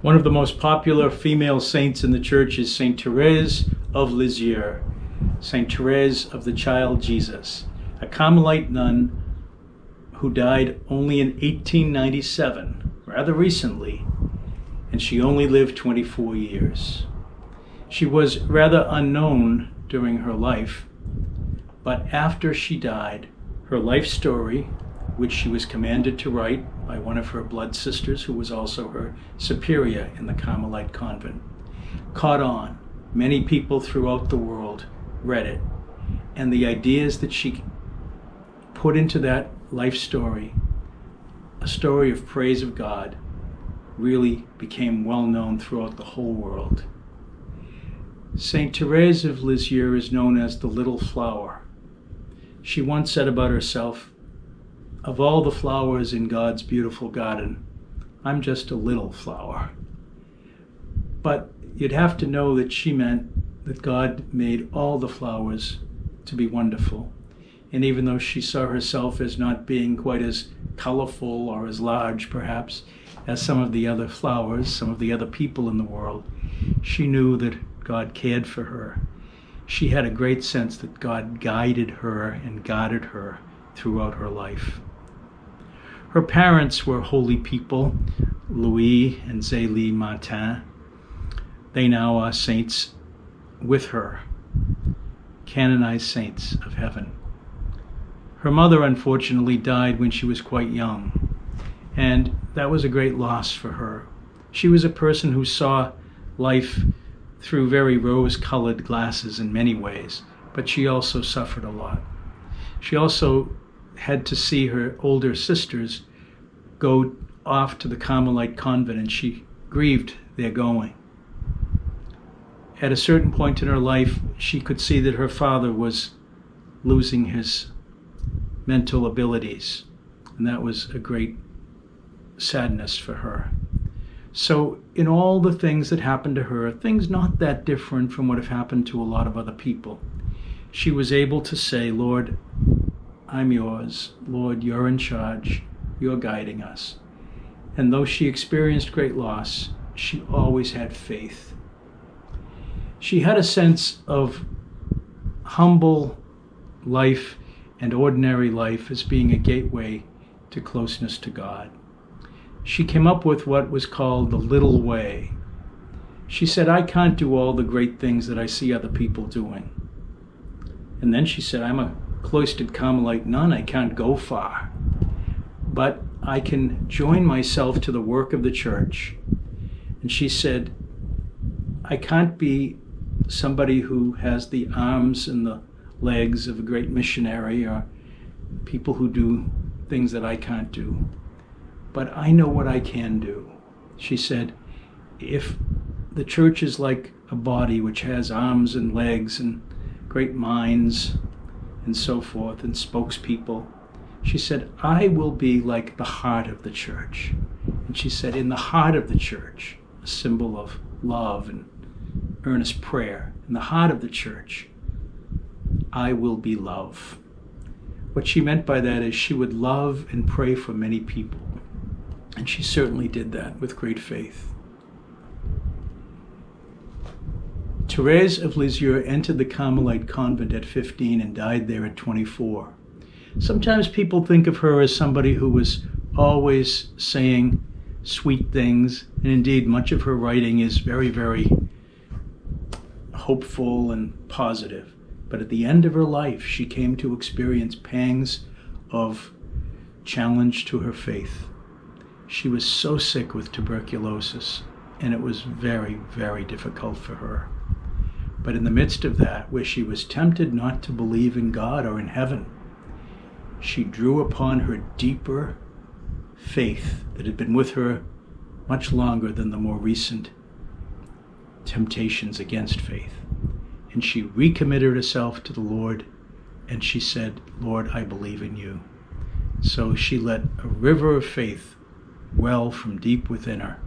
One of the most popular female saints in the church is Saint Therese of Lisieux, Saint Therese of the Child Jesus, a Carmelite nun who died only in 1897, rather recently, and she only lived 24 years. She was rather unknown during her life, but after she died, her life story, which she was commanded to write by one of her blood sisters, who was also her superior in the Carmelite convent, caught on. Many people throughout the world read it, and the ideas that she put into that life story, a story of praise of God, really became well known throughout the whole world. Saint Therese of Lisieux is known as the Little Flower. She once said about herself, "Of all the flowers in God's beautiful garden, I'm just a little flower." But you'd have to know that she meant that God made all the flowers to be wonderful. And even though she saw herself as not being quite as colorful or as large, perhaps, as some of the other flowers, some of the other people in the world, she knew that God cared for her. She had a great sense that God guided her and guarded her throughout her life. Her parents were holy people, Louis and Zélie Martin. They now are saints with her, canonized saints of heaven. Her mother, unfortunately, died when she was quite young, and that was a great loss for her. She was a person who saw life through very rose-colored glasses in many ways, but she also suffered a lot. She also had to see her older sisters go off to the Carmelite convent, and she grieved their going. At a certain point in her life, she could see that her father was losing his mental abilities, and that was a great sadness for her. So in all the things that happened to her, things not that different from what have happened to a lot of other people, she was able to say, "Lord, I'm yours. Lord, you're in charge. You're guiding us." And though she experienced great loss, she always had faith. She had a sense of humble life and ordinary life as being a gateway to closeness to God. She came up with what was called the little way. She said, "I can't do all the great things that I see other people doing." And then she said, "I'm a cloistered Carmelite nun. I can't go far, but I can join myself to the work of the church." And she said, "I can't be somebody who has the arms and the legs of a great missionary or people who do things that I can't do, but I know what I can do." She said, "If the church is like a body which has arms and legs and great minds and so forth and spokespeople," she said, "I will be like the heart of the church." And she said, in the heart of the church, a symbol of love and earnest prayer, in the heart of the church, I will be love. What she meant by that is she would love and pray for many people. And she certainly did that with great faith. Therese of Lisieux entered the Carmelite convent at 15 and died there at 24. Sometimes people think of her as somebody who was always saying sweet things, and indeed much of her writing is very, very hopeful and positive. But at the end of her life, she came to experience pangs of challenge to her faith. She was so sick with tuberculosis, and it was very, very difficult for her. But in the midst of that, where she was tempted not to believe in God or in heaven, she drew upon her deeper faith that had been with her much longer than the more recent temptations against faith. And she recommitted herself to the Lord, and she said, "Lord, I believe in you." So she let a river of faith well from deep within her,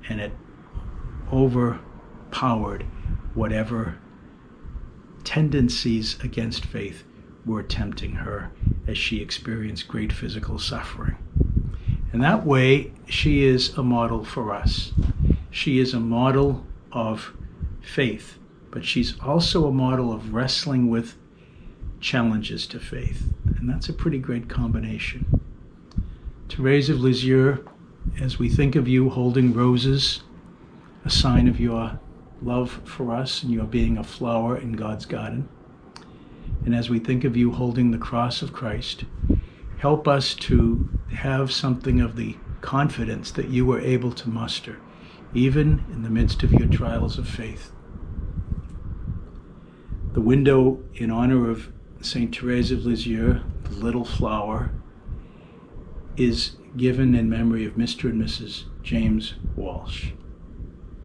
and it overpowered whatever tendencies against faith were tempting her as she experienced great physical suffering. In that way, she is a model for us. She she is a model of faith, but she's also a model of wrestling with challenges to faith. And that's a pretty great combination. Therese of Lisieux, as we think of you holding roses, a sign of your love for us and your being a flower in God's garden, and as we think of you holding the cross of Christ, help us to have something of the confidence that you were able to muster, even in the midst of your trials of faith. The window in honor of St. Therese of Lisieux, the little flower, is given in memory of Mr. and Mrs. James Walsh.